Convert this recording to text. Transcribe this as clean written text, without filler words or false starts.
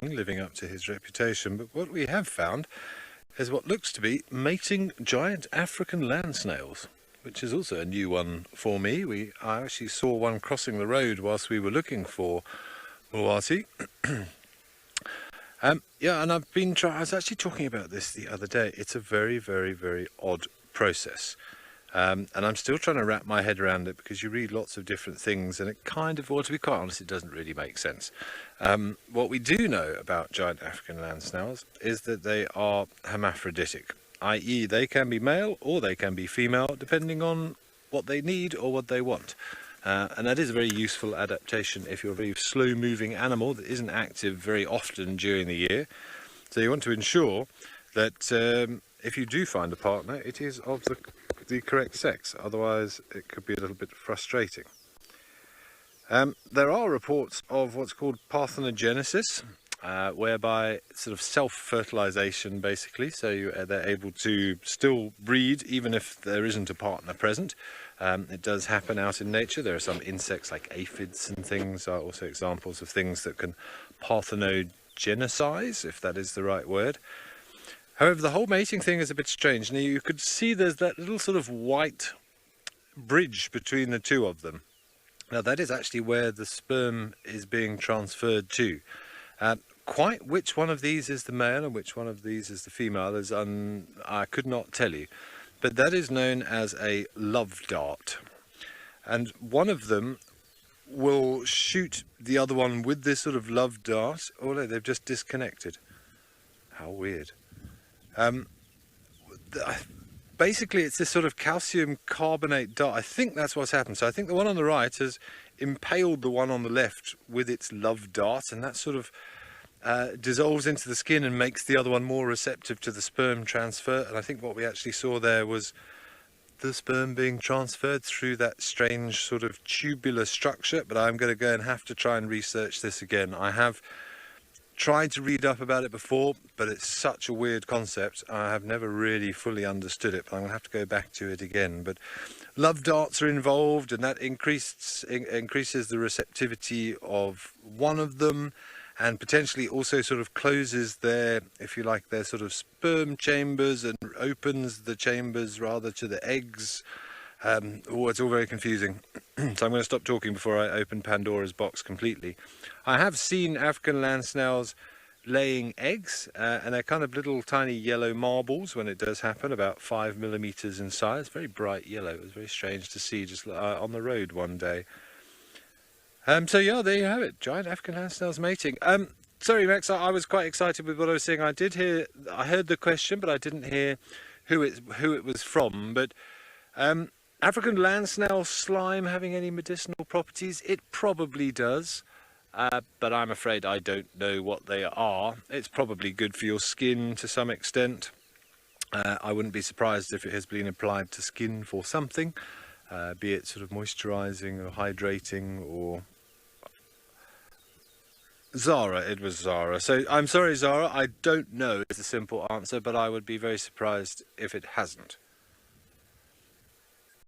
living up to his reputation, but what we have found is what looks to be mating giant African land snails, which is also a new one for me. I actually saw one crossing the road whilst we were looking for Moati. Yeah, and I was actually talking about this the other day. It's a very, very, very odd process. And I'm still trying to wrap my head around it, because you read lots of different things and it kind of, well, to be quite honest, it doesn't really make sense. What we do know about giant African land snails is that they are hermaphroditic, i.e. they can be male or they can be female, depending on what they need or what they want. And that is a very useful adaptation if you're a very slow-moving animal that isn't active very often during the year. So you want to ensure that if you do find a partner, it is of the correct sex, otherwise it could be a little bit frustrating. There are reports of what's called parthenogenesis, whereby it's sort of self-fertilization basically, so they're able to still breed even if there isn't a partner present. It does happen out in nature. There are some insects like aphids and things are also examples of things that can parthenogenesize, if that is the right word. However, the whole mating thing is a bit strange. Now you could see there's that little sort of white bridge between the two of them. Now that is actually where the sperm is being transferred to. Quite which one of these is the male and which one of these is the female I could not tell you. But that is known as a love dart. And one of them will shoot the other one with this sort of love dart. Oh no, they've just disconnected. How weird. Basically it's this sort of calcium carbonate dart. I think that's what's happened. So I think the one on the right has impaled the one on the left with its love dart, and that sort of dissolves into the skin and makes the other one more receptive to the sperm transfer. And I think what we actually saw there was the sperm being transferred through that strange sort of tubular structure. But I'm going to go and have to try and research this again. I have tried to read up about it before, but it's such a weird concept. I have never really fully understood it, but I'm going to have to go back to it again. But love darts are involved, and that increases the receptivity of one of them, and potentially also sort of closes their, if you like, their sort of sperm chambers and opens the chambers rather to the eggs. It's all very confusing. So I'm going to stop talking before I open Pandora's box completely. I have seen African land snails laying eggs, and they're kind of little tiny yellow marbles when it does happen, about 5 millimeters in size, very bright yellow. It was very strange to see just on the road one day. So yeah, there you have it, giant African land snails mating. Sorry Max, I was quite excited with what I was saying. I heard the question, but I didn't hear who it was from. But African land snail slime having any medicinal properties? It probably does, but I'm afraid I don't know what they are. It's probably good for your skin to some extent. I wouldn't be surprised if it has been applied to skin for something, be it sort of moisturising or hydrating or... Zara, it was Zara. So I'm sorry Zara, I don't know is the simple answer, but I would be very surprised if it hasn't.